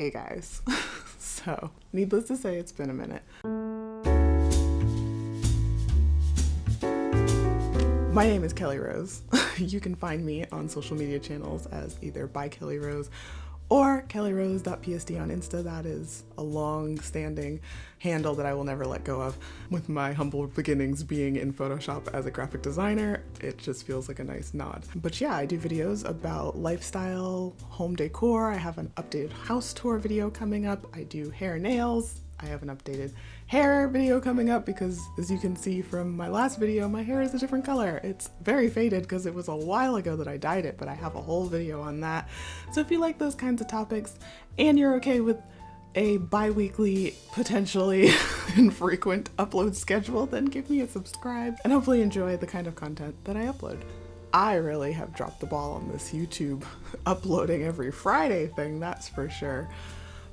Hey guys. So, needless to say, it's been a minute. My name is Kelly Rose. You can find me on social media channels as either by Kelly Rose or kellyrose.psd on Insta. That is a long-standing handle that I will never let go of. With my humble beginnings being in Photoshop as a graphic designer, it just feels like a nice nod. But yeah, I do videos about lifestyle, home decor. I have an updated house tour video coming up. I do hair and nails. I have an updated hair video coming up because, as you can see from my last video, my hair is a different color. It's very faded because it was a while ago that I dyed it, but I have a whole video on that. So if you like those kinds of topics and you're okay with a bi-weekly, potentially infrequent upload schedule, then give me a subscribe and hopefully enjoy the kind of content that I upload. I really have dropped the ball on this YouTube uploading every Friday thing, that's for sure.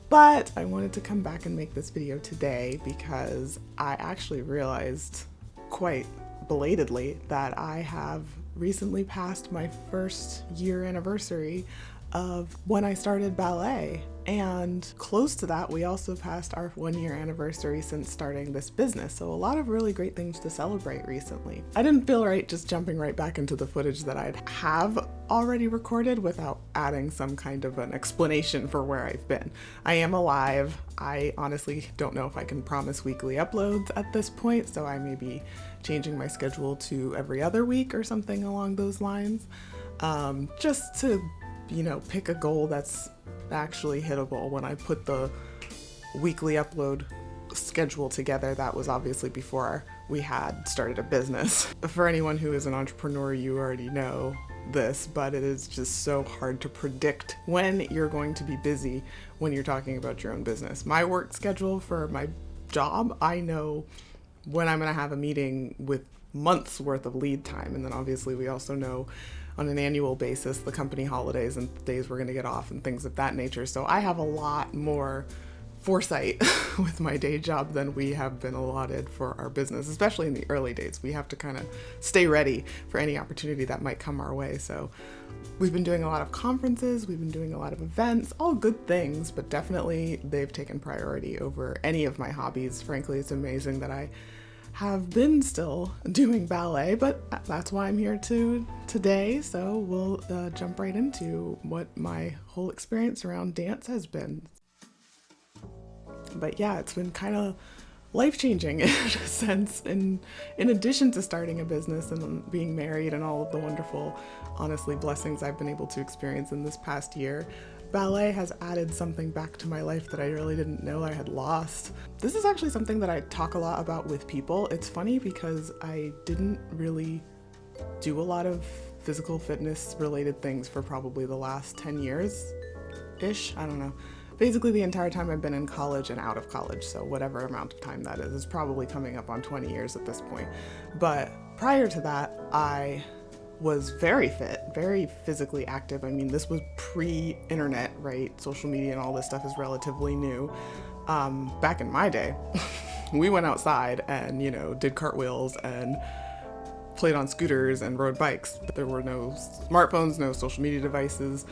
But I wanted to come back and make this video today because I actually realized quite belatedly that I have recently passed my first year anniversary of when I started ballet. And close to that, we also passed our 1-year anniversary since starting this business. So a lot of really great things to celebrate recently. I didn't feel right just jumping right back into the footage that I'd have already recorded without adding some kind of an explanation for where I've been. I am alive. I honestly don't know if I can promise weekly uploads at this point, so I may be changing my schedule to every other week or something along those lines. Just to, pick a goal that's actually hittable. When I put the weekly upload schedule together, that was obviously before we had started a business. For anyone who is an entrepreneur, you already know this, but it is just so hard to predict when you're going to be busy when you're talking about your own business. My work schedule for my job, I know when I'm going to have a meeting with months worth of lead time, and then obviously we also know on an annual basis the company holidays and days we're going to get off and things of that nature. So I have a lot more foresight with my day job than we have been allotted for our business, especially in the early days. We have to kind of stay ready for any opportunity that might come our way. So we've been doing a lot of conferences, we've been doing a lot of events, all good things, but definitely they've taken priority over any of my hobbies. Frankly, it's amazing that I have been still doing ballet, but that's why I'm here today. So we'll jump right into what my whole experience around dance has been. But yeah, it's been kind of life-changing in a sense. In addition to starting a business and being married and all of the wonderful, honestly, blessings I've been able to experience in this past year, ballet has added something back to my life that I really didn't know I had lost. This is actually something that I talk a lot about with people. It's funny because I didn't really do a lot of physical fitness related things for probably the last 10 years-ish. I don't know. Basically the entire time I've been in college and out of college, so whatever amount of time that is, it's probably coming up on 20 years at this point. But prior to that, I was very fit, very physically active. I mean, this was pre-internet, right? Social media and all this stuff is relatively new. Back in my day, we went outside and, did cartwheels and played on scooters and rode bikes. There were no smartphones, no social media devices.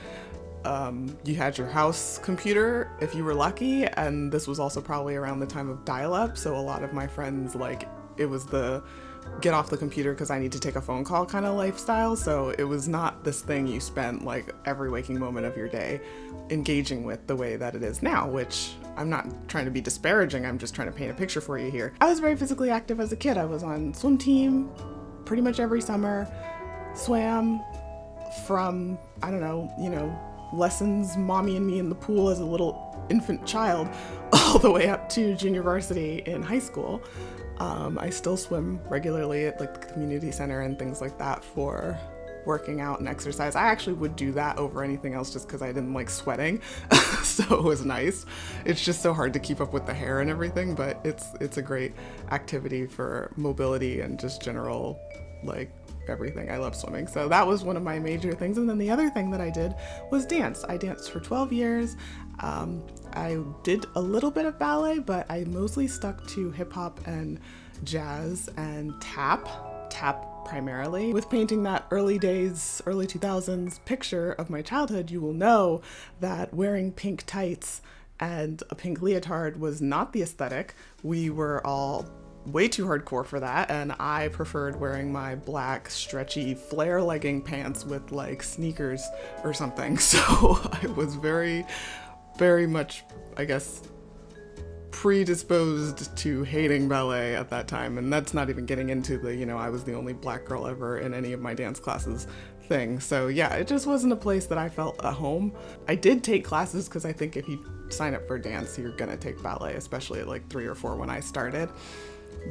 You had your house computer if you were lucky, and this was also probably around the time of dial-up, so a lot of my friends, it was the get off the computer because I need to take a phone call kind of lifestyle. So it was not this thing you spent every waking moment of your day engaging with the way that it is now, which I'm not trying to be disparaging, I'm just trying to paint a picture for you here. I was very physically active as a kid. I was on swim team pretty much every summer, swam from, lessons, mommy and me in the pool as a little infant child, all the way up to junior varsity in high school. I still swim regularly at the community center and things like that for working out and exercise. I actually would do that over anything else just because I didn't like sweating. So it was nice. It's just so hard to keep up with the hair and everything, but it's a great activity for mobility and just general everything. I love swimming. So that was one of my major things. And then the other thing that I did was dance. I danced for 12 years. I did a little bit of ballet, but I mostly stuck to hip hop and jazz and tap primarily. With painting that early 2000s picture of my childhood, you will know that wearing pink tights and a pink leotard was not the aesthetic. We were all way too hardcore for that, and I preferred wearing my black stretchy flare legging pants with like sneakers or something. So I was very, very much, I guess, predisposed to hating ballet at that time. And that's not even getting into the, I was the only black girl ever in any of my dance classes thing. So yeah, it just wasn't a place that I felt at home. I did take classes because I think if you sign up for dance, you're gonna take ballet, especially at like 3 or 4 when I started.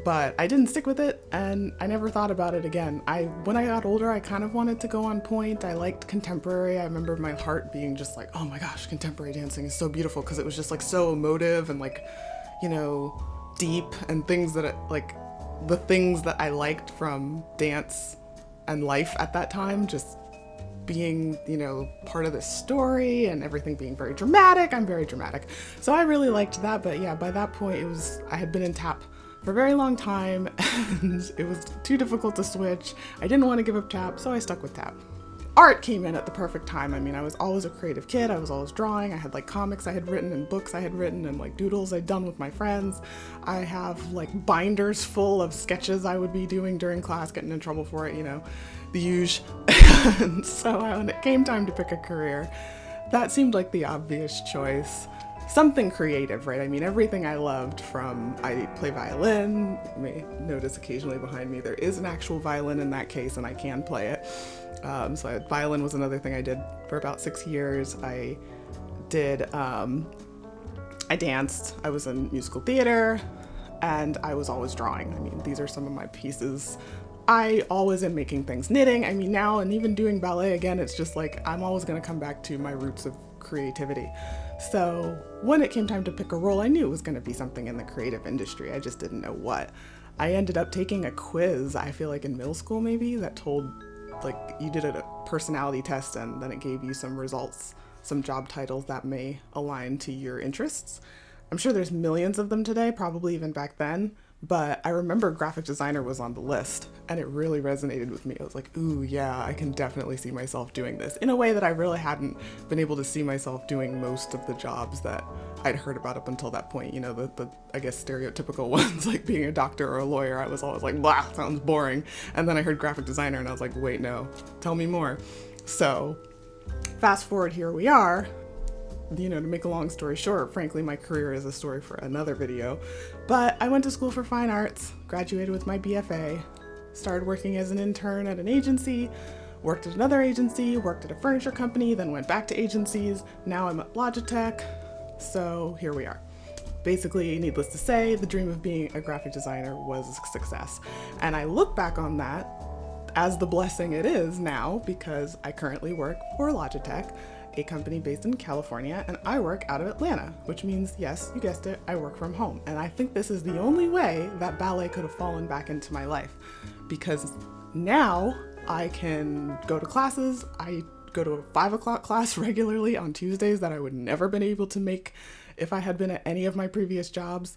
But I didn't stick with it, and I never thought about it again. When I got older, I kind of wanted to go on point. I liked contemporary. I remember my heart being just like, oh my gosh, contemporary dancing is so beautiful, because it was just like so emotive and like, deep, and things that the things that I liked from dance and life at that time, just being, part of the story and everything being very dramatic. I'm very dramatic. So I really liked that. But yeah, by that point I had been in tap for a very long time, and it was too difficult to switch. I didn't want to give up tap, so I stuck with tap. Art came in at the perfect time. I mean, I was always a creative kid. I was always drawing. I had like comics I had written and books I had written and like doodles I'd done with my friends. I have like binders full of sketches I would be doing during class, getting in trouble for it, the usual. And so when it came time to pick a career, that seemed like the obvious choice. Something creative, right? I mean, everything I loved I play violin. You may notice occasionally behind me there is an actual violin in that case, and I can play it. Violin was another thing I did for about 6 years. I danced, I was in musical theater, and I was always drawing. I mean, these are some of my pieces. I always am making things, knitting. I mean, now, and even doing ballet again, it's just like, I'm always gonna come back to my roots of creativity. So when it came time to pick a role, I knew it was going to be something in the creative industry. I just didn't know what. I ended up taking a quiz, I feel like in middle school maybe, that told, like, you did a personality test and then it gave you some results, some job titles that may align to your interests. I'm sure there's millions of them today, probably even back then. But I remember graphic designer was on the list, and it really resonated with me. I was like, ooh, yeah, I can definitely see myself doing this in a way that I really hadn't been able to see myself doing most of the jobs that I'd heard about up until that point. The I guess stereotypical ones, like being a doctor or a lawyer. I was always like, blah, sounds boring. And then I heard graphic designer and I was like, wait, no, tell me more. So fast forward, here we are. To make a long story short, frankly, my career is a story for another video. But I went to school for fine arts, graduated with my BFA, started working as an intern at an agency, worked at another agency, worked at a furniture company, then went back to agencies. Now I'm at Logitech. So here we are. Basically, needless to say, the dream of being a graphic designer was a success. And I look back on that as the blessing it is now, because I currently work for Logitech, a company based in California, and I work out of Atlanta, which means, yes, you guessed it, I work from home. And I think this is the only way that ballet could have fallen back into my life, because now I can go to classes. I go to a 5 o'clock class regularly on Tuesdays that I would never been able to make if I had been at any of my previous jobs.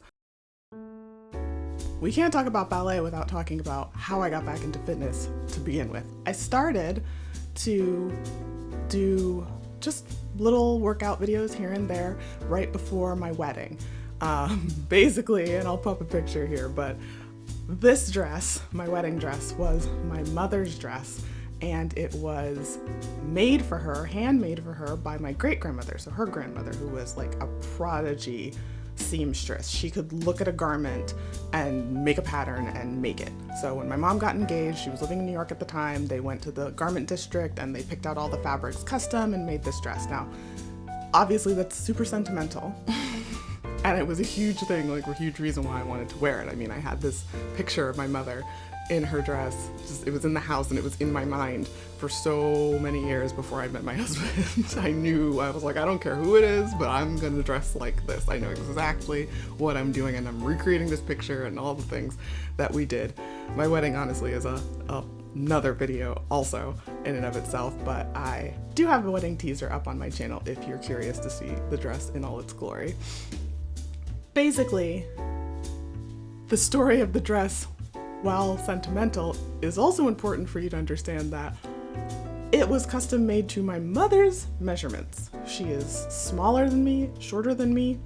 We can't talk about ballet without talking about how I got back into fitness to begin with. I started to do just little workout videos here and there right before my wedding. Basically, and I'll pop a picture here, but this dress, my wedding dress, was my mother's dress, and it was made for her, handmade for her by my great-grandmother, so her grandmother, who was like a prodigy seamstress. She could look at a garment and make a pattern and make it. So when my mom got engaged, she was living in New York at the time, they went to the garment district and they picked out all the fabrics custom and made this dress. Now, obviously that's super sentimental. And it was a huge thing, like a huge reason why I wanted to wear it. I mean, I had this picture of my mother in her dress. It was in the house and it was in my mind for so many years before I met my husband. I was like, I don't care who it is, but I'm gonna dress like this. I know exactly what I'm doing, and I'm recreating this picture and all the things that we did. My wedding, honestly, is another video also in and of itself, but I do have a wedding teaser up on my channel if you're curious to see the dress in all its glory. Basically, the story of the dress, while sentimental, is also important for you to understand that It was custom made to my mother's measurements. She is smaller than me, shorter than me,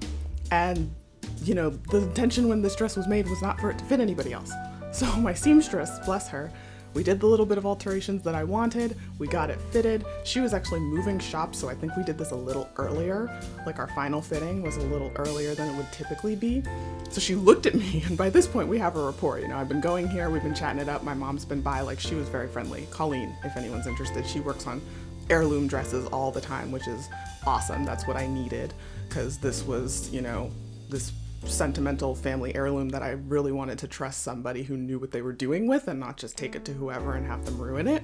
and you know, the intention when this dress was made was not for it to fit anybody else. So my seamstress, bless her, we did the little bit of alterations that I wanted, we got it fitted. She was actually moving shops, so I think we did this a little earlier. Like our final fitting was a little earlier than it would typically be. So she looked at me, and by this point we have a rapport. You know, I've been going here, we've been chatting it up, my mom's been by, like she was very friendly. Colleen, if anyone's interested, she works on heirloom dresses all the time, which is awesome. That's what I needed, because this was, you know, this sentimental family heirloom that I really wanted to trust somebody who knew what they were doing with and not just take it to whoever and have them ruin it.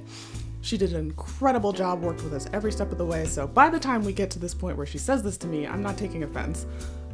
She did an incredible job, worked with us every step of the way. So by the time we get to this point where she says this to me, I'm not taking offense.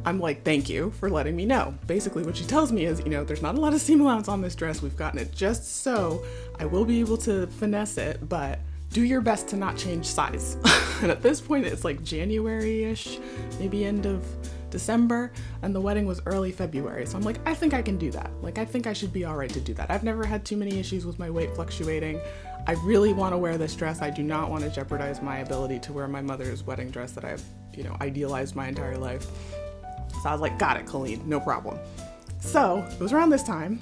I'm like, thank you for letting me know. Basically what she tells me is, you know, there's not a lot of seam allowance on this dress. We've gotten it just so I will be able to finesse it, but do your best to not change size. And at this point it's like January-ish, maybe end of December, and the wedding was early February. So I'm like, I think I can do that. Like, I think I should be all right to do that. I've never had too many issues with my weight fluctuating. I really want to wear this dress. I do not want to jeopardize my ability to wear my mother's wedding dress that I've, you know, idealized my entire life. So I was like, got it, Colleen, no problem. So it was around this time.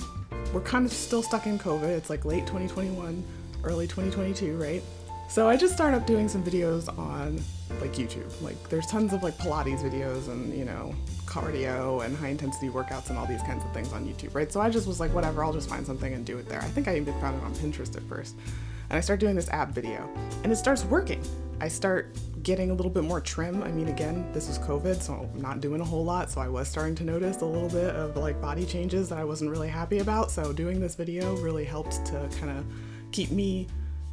We're kind of still stuck in COVID. It's like late 2021, early 2022, right? So I just started up doing some videos on like YouTube. Like there's tons of like Pilates videos and, you know, cardio and high intensity workouts and all these kinds of things on YouTube, right? So I just was like, whatever, I'll just find something and do it there. I think I even found it on Pinterest at first. And I start doing this ab video and it starts working. I start getting a little bit more trim. I mean, again, this is COVID, so I'm not doing a whole lot. So I was starting to notice a little bit of like body changes that I wasn't really happy about. So doing this video really helped to kind of keep me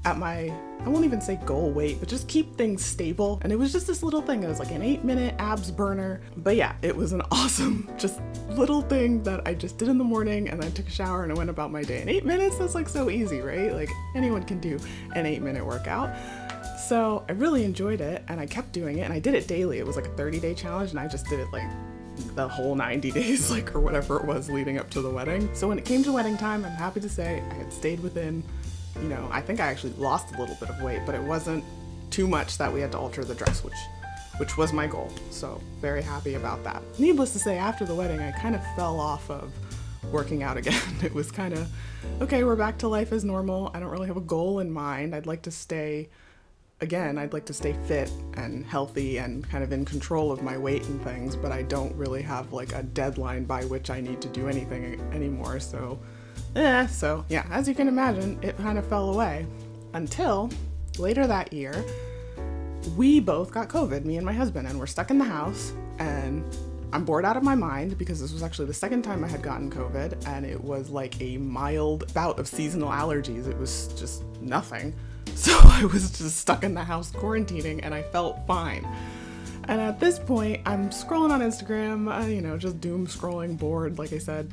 at my, I won't even say goal weight, but just keep things stable. And it was just this little thing. It was like an 8-minute abs burner. But yeah, it was an awesome, just little thing that I just did in the morning, and then I took a shower and I went about my day. In 8 minutes, that's like so easy, right? Like anyone can do an 8-minute workout. So I really enjoyed it and I kept doing it, and I did it daily. It was like a 30-day challenge, and I just did it like the whole 90 days, like, or whatever it was leading up to the wedding. So when it came to wedding time, I'm happy to say I had stayed within, you know, I think I actually lost a little bit of weight, but it wasn't too much that we had to alter the dress, which was my goal. So very happy about that. Needless to say, after the wedding, I kind of fell off of working out again. It was kind of, okay, we're back to life as normal. I don't really have a goal in mind. I'd like to stay fit and healthy and kind of in control of my weight and things, but I don't really have like a deadline by which I need to do anything anymore. So yeah, as you can imagine, it kind of fell away until later that year. We both got COVID, me and my husband, and we're stuck in the house, and I'm bored out of my mind because this was actually the second time I had gotten COVID, and it was like a mild bout of seasonal allergies. It was just nothing. So I was just stuck in the house quarantining, and I felt fine. And at this point, I'm scrolling on Instagram, you know, just doom scrolling, bored, like I said.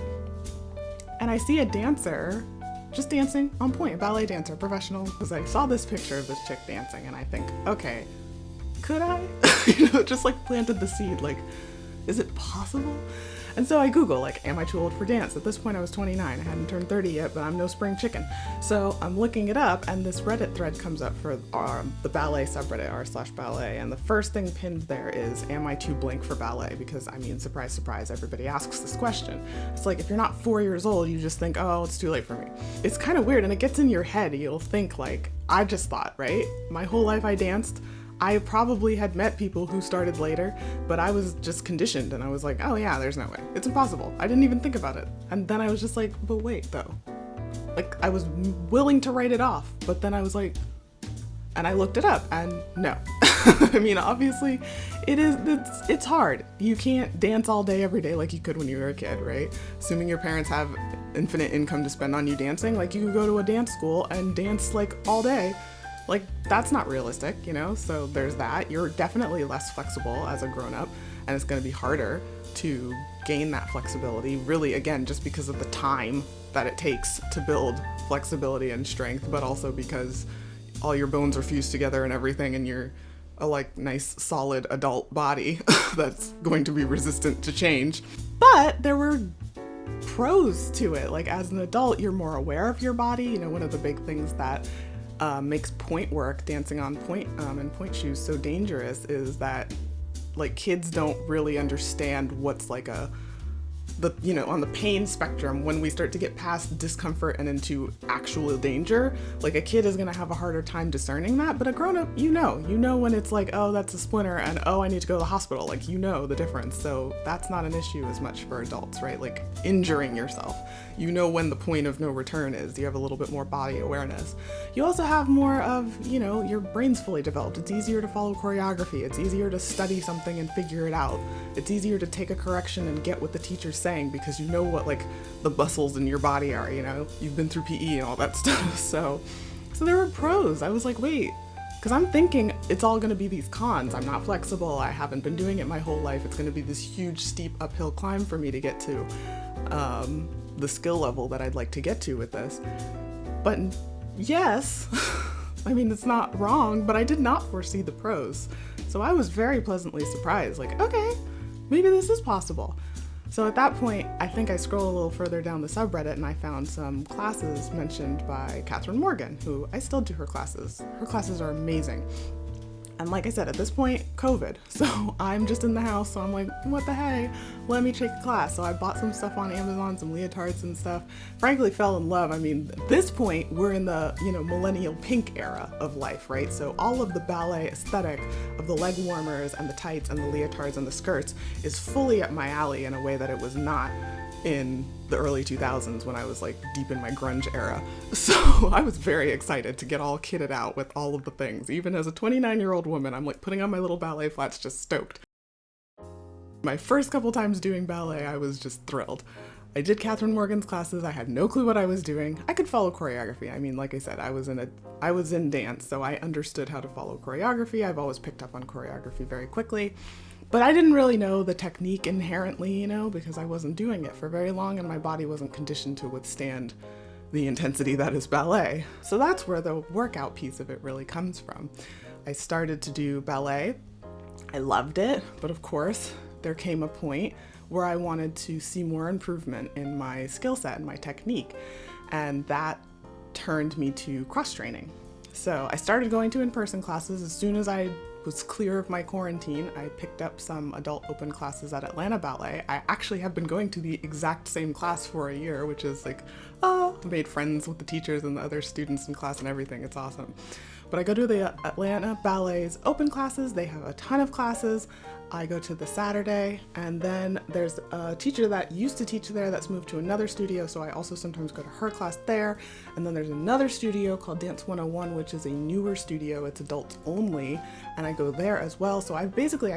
And I see a dancer just dancing on point, a ballet dancer, professional, because I saw this picture of this chick dancing and I think, okay, could I? You know, just like planted the seed, like, is it possible? And so I Google, like, am I too old for dance? At this point I was 29, I hadn't turned 30 yet, but I'm no spring chicken. So I'm looking it up, and this Reddit thread comes up for the ballet subreddit, r/ballet, and the first thing pinned there is, am I too blank for ballet? Because, I mean, surprise, surprise, everybody asks this question. It's like, if you're not 4 years old, you just think, oh, it's too late for me. It's kind of weird, and it gets in your head. You'll think, like, I just thought, right? My whole life I danced. I probably had met people who started later, but I was just conditioned, and I was like, oh yeah, there's no way. It's impossible. I didn't even think about it. And then I was just like, but wait though. Like, I was willing to write it off, but then I was like, and I looked it up, and no. I mean, obviously it's hard. You can't dance all day every day like you could when you were a kid, right? Assuming your parents have infinite income to spend on you dancing, like you could go to a dance school and dance like all day. Like, that's not realistic, you know? So there's that. You're definitely less flexible as a grown-up, and it's gonna be harder to gain that flexibility, really, again, just because of the time that it takes to build flexibility and strength, but also because all your bones are fused together and everything, and you're a, like, nice, solid adult body that's going to be resistant to change. But there were pros to it. Like, as an adult, you're more aware of your body. You know, one of the big things that makes point work, dancing on point and point shoes, so dangerous is that like kids don't really understand what's like on the pain spectrum. When we start to get past discomfort and into actual danger, like a kid is going to have a harder time discerning that, but a grown-up, you know when it's like, oh, that's a splinter, and oh, I need to go to the hospital, like the difference. So that's not an issue as much for adults, right? Like injuring yourself, when the point of no return is. You have a little bit more body awareness. You also have more of, your brain's fully developed. It's easier to follow choreography. It's easier to study something and figure it out. It's easier to take a correction and get what the teacher's saying because you know what like the muscles in your body are, you've been through PE and all that stuff. So there were pros. I was like, wait, because I'm thinking it's all going to be these cons. I'm not flexible. I haven't been doing it my whole life. It's going to be this huge steep uphill climb for me to get to the skill level that I'd like to get to with this. But yes, I mean, it's not wrong, but I did not foresee the pros. So I was very pleasantly surprised, like, okay, maybe this is possible. So at that point, I think I scrolled a little further down the subreddit and I found some classes mentioned by Kathryn Morgan, who I still do her classes. Her classes are amazing. And like I said, at this point, COVID. So I'm just in the house, so I'm like, what the hey? Let me take a class. So I bought some stuff on Amazon, some leotards and stuff. Frankly, fell in love. I mean, at this point, we're in the, millennial pink era of life, right? So all of the ballet aesthetic of the leg warmers and the tights and the leotards and the skirts is fully up my alley in a way that it was not in the early 2000s when I was like deep in my grunge era. So I was very excited to get all kitted out with all of the things. Even as a 29-year-old woman, I'm like putting on my little ballet flats, just stoked. My first couple times doing ballet, I was just thrilled. I did Kathryn Morgan's classes. I had no clue what I was doing. I could follow choreography. I mean, like I said, I was in dance, so I understood how to follow choreography. I've always picked up on choreography very quickly. But I didn't really know the technique inherently, because I wasn't doing it for very long and my body wasn't conditioned to withstand the intensity that is ballet. So that's where the workout piece of it really comes from. I started to do ballet. I loved it, but of course, there came a point where I wanted to see more improvement in my skill set and my technique, and that turned me to cross-training. So I started going to in-person classes as soon as I was clear of my quarantine. I picked up some adult open classes at Atlanta Ballet. I actually have been going to the exact same class for a year, which is like, I made friends with the teachers and the other students in class and everything. It's awesome. But I go to the Atlanta Ballet's open classes. They have a ton of classes. I go to the Saturday, and then there's a teacher that used to teach there that's moved to another studio, so I also sometimes go to her class there. And then there's another studio called Dance 101, which is a newer studio. It's adults only, and I go there as well. So I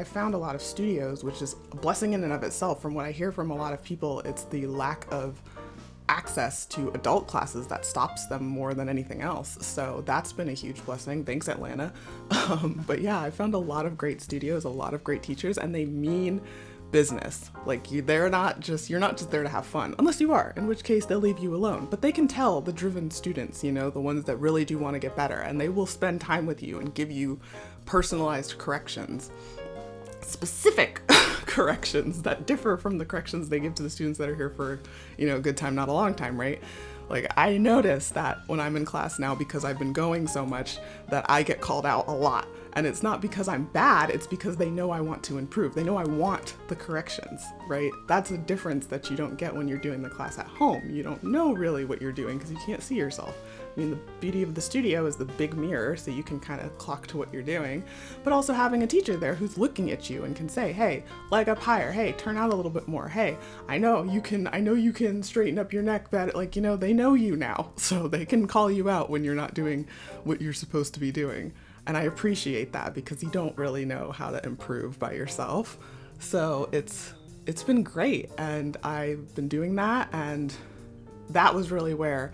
found a lot of studios, which is a blessing in and of itself. From what I hear from a lot of people, it's the lack of access to adult classes that stops them more than anything else. So that's been a huge blessing. Thanks, Atlanta. But yeah, I found a lot of great studios, a lot of great teachers, and they mean business. Like you're not just there to have fun, unless you are, in which case they'll leave you alone. But they can tell the driven students, the ones that really do want to get better, and they will spend time with you and give you personalized corrections. Specific corrections that differ from the corrections they give to the students that are here for, a good time, not a long time, right? Like I notice that when I'm in class now, because I've been going so much, that I get called out a lot. And it's not because I'm bad, it's because they know I want to improve. They know I want the corrections, right? That's a difference that you don't get when you're doing the class at home. You don't know really what you're doing because you can't see yourself. I mean, the beauty of the studio is the big mirror, so you can kind of clock to what you're doing, but also having a teacher there who's looking at you and can say, hey, leg up higher, hey, turn out a little bit more, hey, I know you can straighten up your neck better, they know you now, so they can call you out when you're not doing what you're supposed to be doing. And I appreciate that because you don't really know how to improve by yourself. So it's been great, and I've been doing that, and that was really where,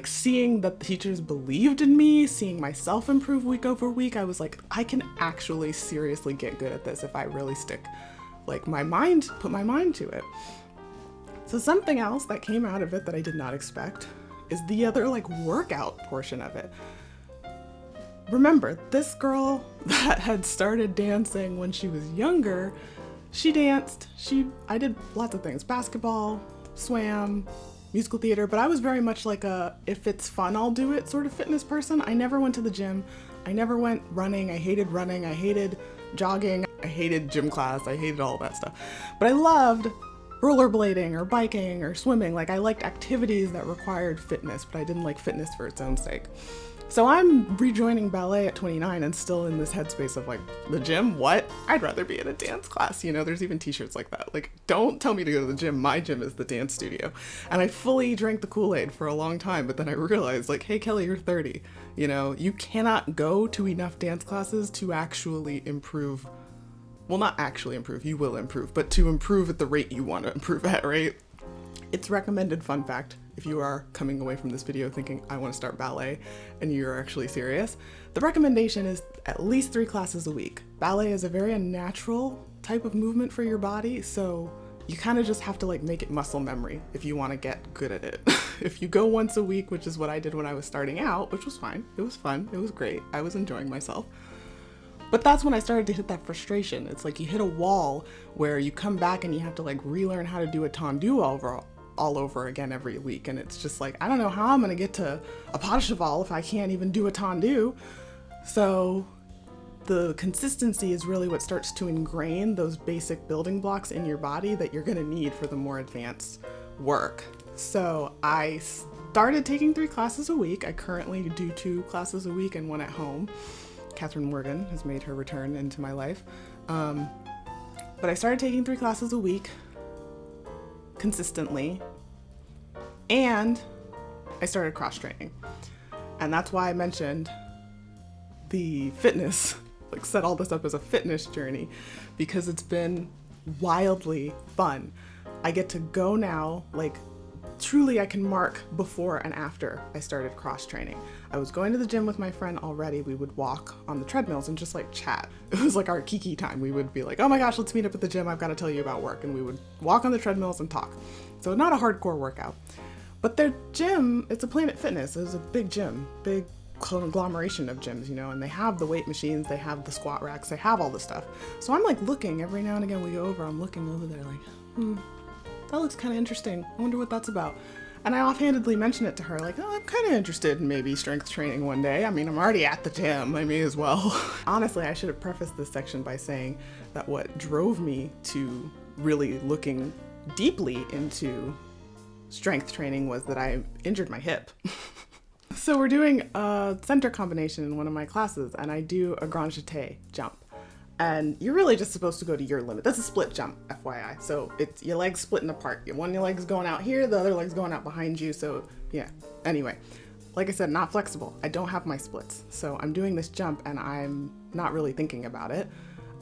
seeing that the teachers believed in me, seeing myself improve week over week, I was like, I can actually seriously get good at this if I really put my mind to it. So something else that came out of it that I did not expect is the other workout portion of it. Remember, this girl that had started dancing when she was younger, she danced, I did lots of things, basketball, swam, musical theater, but I was very much like a, if it's fun, I'll do it sort of fitness person. I never went to the gym. I never went running. I hated jogging. I hated gym class. I hated all that stuff. But I loved rollerblading or biking or swimming. Like, I liked activities that required fitness, but I didn't like fitness for its own sake. So I'm rejoining ballet at 29 and still in this headspace of like, the gym? What? I'd rather be in a dance class. You know, there's even t-shirts like that. Like, don't tell me to go to the gym. My gym is the dance studio. And I fully drank the Kool-Aid for a long time, but then I realized like, hey, Kelly, you're 30. You know, you cannot go to enough dance classes to actually improve. Well, not actually improve, you will improve, but to improve at the rate you want to improve at, right? It's recommended, fun fact, if you are coming away from this video thinking, I want to start ballet, and you're actually serious, the recommendation is at least 3 classes a week. Ballet is a very unnatural type of movement for your body, so you kind of just have to like make it muscle memory if you want to get good at it. If you go once a week, which is what I did when I was starting out, which was fine, it was fun, it was great, I was enjoying myself. But that's when I started to hit that frustration. It's like you hit a wall where you come back and you have to like relearn how to do a tendu all over again every week. And it's just like, I don't know how I'm gonna get to a pas de cheval if I can't even do a tendu. So the consistency is really what starts to ingrain those basic building blocks in your body that you're gonna need for the more advanced work. So I started taking 3 classes a week. I currently do 2 classes a week and 1 at home. Kathryn Morgan has made her return into my life. But I started taking 3 classes a week consistently, and I started cross training. And that's why I mentioned the fitness, like set all this up as a fitness journey, because it's been wildly fun. I get to go now, like truly I can mark before and after I started cross training. I was going to the gym with my friend already. We would walk on the treadmills and just like chat. It was like our kiki time. We would be like, oh my gosh, let's meet up at the gym. I've got to tell you about work. And we would walk on the treadmills and talk. So not a hardcore workout, but their gym, it's a Planet Fitness. It was a big gym, big conglomeration of gyms, you know, and they have the weight machines, they have the squat racks, they have all this stuff. So I'm like looking every now and again, we go over, I'm looking over there like, that looks kind of interesting. I wonder what that's about. And I offhandedly mention it to her, like, oh, I'm kind of interested in maybe strength training one day. I mean, I'm already at the gym, I may as well. Honestly, I should have prefaced this section by saying that what drove me to really looking deeply into strength training was that I injured my hip. So we're doing a center combination in one of my classes, and I do a grand jeté jump. And you're really just supposed to go to your limit. That's a split jump, FYI. So it's your legs splitting apart. One your leg's going out here, the other leg's going out behind you. So yeah, anyway, like I said, not flexible. I don't have my splits. So I'm doing this jump and I'm not really thinking about it.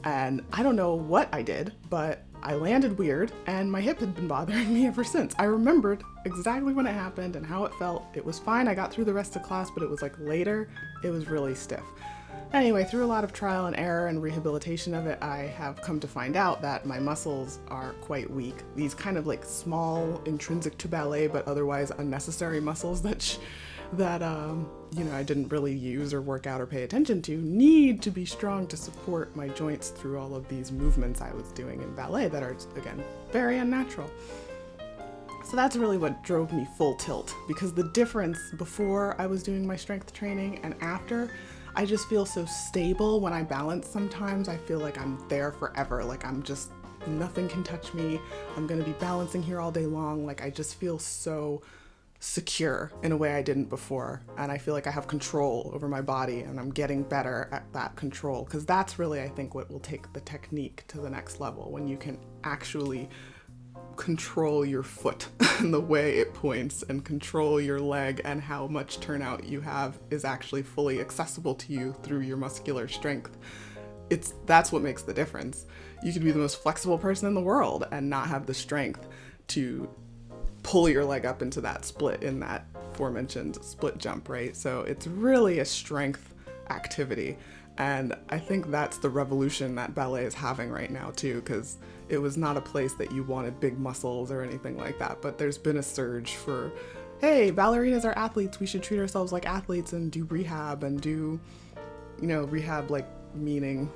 And I don't know what I did, but I landed weird and my hip had been bothering me ever since. I remembered exactly when it happened and how it felt. It was fine. I got through the rest of class, but it was like later, it was really stiff. Anyway, through a lot of trial and error and rehabilitation of it, I have come to find out that my muscles are quite weak. These kind of like small, intrinsic to ballet, but otherwise unnecessary muscles that you know, I didn't really use or work out or pay attention to, need to be strong to support my joints through all of these movements I was doing in ballet that are, again, very unnatural. So that's really what drove me full tilt, because the difference before I was doing my strength training and after, I just feel so stable when I balance sometimes. I feel like I'm there forever. Like I'm just, nothing can touch me. I'm gonna be balancing here all day long. Like I just feel so secure in a way I didn't before. And I feel like I have control over my body and I'm getting better at that control. Because that's really, I think, what will take the technique to the next level, when you can actually control your foot and the way it points, and control your leg, and how much turnout you have is actually fully accessible to you through your muscular strength. That's what makes the difference. You could be the most flexible person in the world and not have the strength to pull your leg up into that split in that aforementioned split jump, right? So it's really a strength activity. And I think that's the revolution that ballet is having right now too, because it was not a place that you wanted big muscles or anything like that, but there's been a surge for, hey, ballerinas are athletes, we should treat ourselves like athletes and do rehab and do, you know, rehab like meaning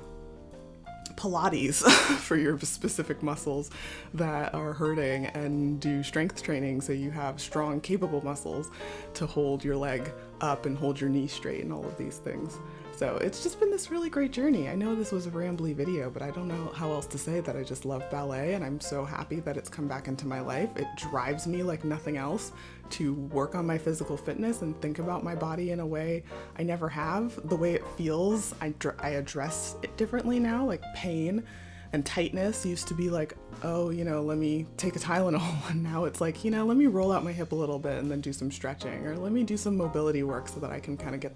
Pilates for your specific muscles that are hurting, and do strength training so you have strong, capable muscles to hold your leg up and hold your knee straight and all of these things. So it's just been this really great journey. I know this was a rambly video, but I don't know how else to say that I just love ballet, and I'm so happy that it's come back into my life. It drives me like nothing else to work on my physical fitness and think about my body in a way I never have. The way it feels, I address it differently now. Like pain and tightness used to be like, oh, let me take a Tylenol. And now it's like, let me roll out my hip a little bit and then do some stretching, or let me do some mobility work so that I can kind of get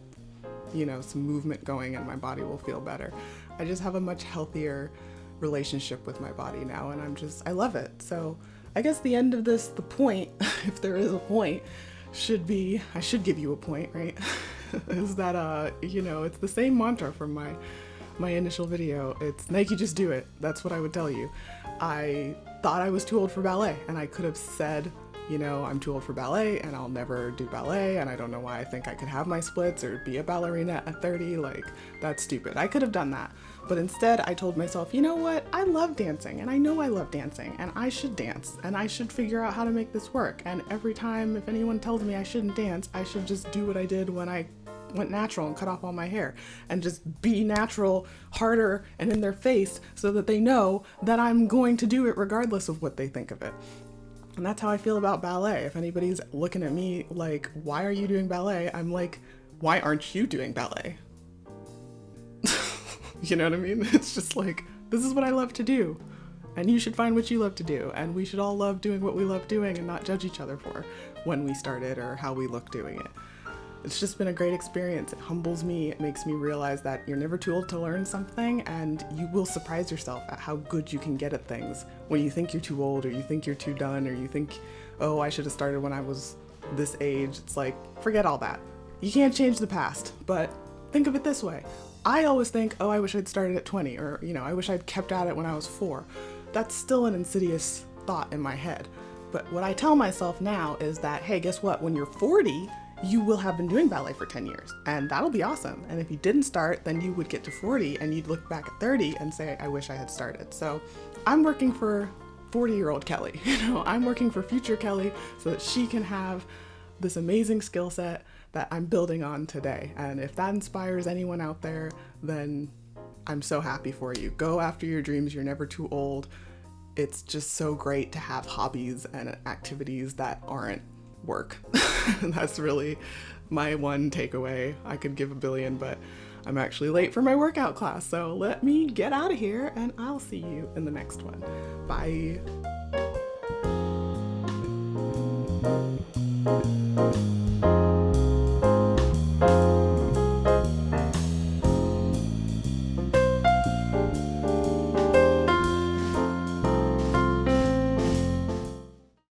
some movement going and my body will feel better. I just have a much healthier relationship with my body now, and I love it. So I guess the end of this, the point, if there is a point, should be, I should give you a point, right? Is that, it's the same mantra from my initial video. It's Nike, just do it. That's what I would tell you. I thought I was too old for ballet, and I could have said, I'm too old for ballet and I'll never do ballet, and I don't know why I think I could have my splits or be a ballerina at 30. Like, that's stupid. I could have done that. But instead I told myself, you know what? I love dancing, and I know I love dancing, and I should dance, and I should figure out how to make this work. And every time if anyone tells me I shouldn't dance, I should just do what I did when I went natural and cut off all my hair, and just be natural, harder, and in their face, so that they know that I'm going to do it regardless of what they think of it. And that's how I feel about ballet. If anybody's looking at me like, why are you doing ballet? I'm like, why aren't you doing ballet? You know what I mean? It's just like, this is what I love to do, and you should find what you love to do, and we should all love doing what we love doing and not judge each other for when we started or how we look doing it. It's just been a great experience. It humbles me. It makes me realize that you're never too old to learn something, and you will surprise yourself at how good you can get at things when you think you're too old, or you think you're too done, or you think, oh, I should have started when I was this age. It's like, forget all that. You can't change the past, but think of it this way. I always think, oh, I wish I'd started at 20, or, I wish I'd kept at it when I was 4. That's still an insidious thought in my head. But what I tell myself now is that, hey, guess what? When you're 40, you will have been doing ballet for 10 years, and that'll be awesome. And if you didn't start, then you would get to 40 and you'd look back at 30 and say, I wish I had started. So I'm working for 40-year-old Kelly. I'm working for future Kelly so that she can have this amazing skill set that I'm building on today. And if that inspires anyone out there, then I'm so happy for you. Go after your dreams. You're never too old. It's just so great to have hobbies and activities that aren't work. That's really my one takeaway. I could give a billion, but I'm actually late for my workout class. So let me get out of here, and I'll see you in the next one. Bye.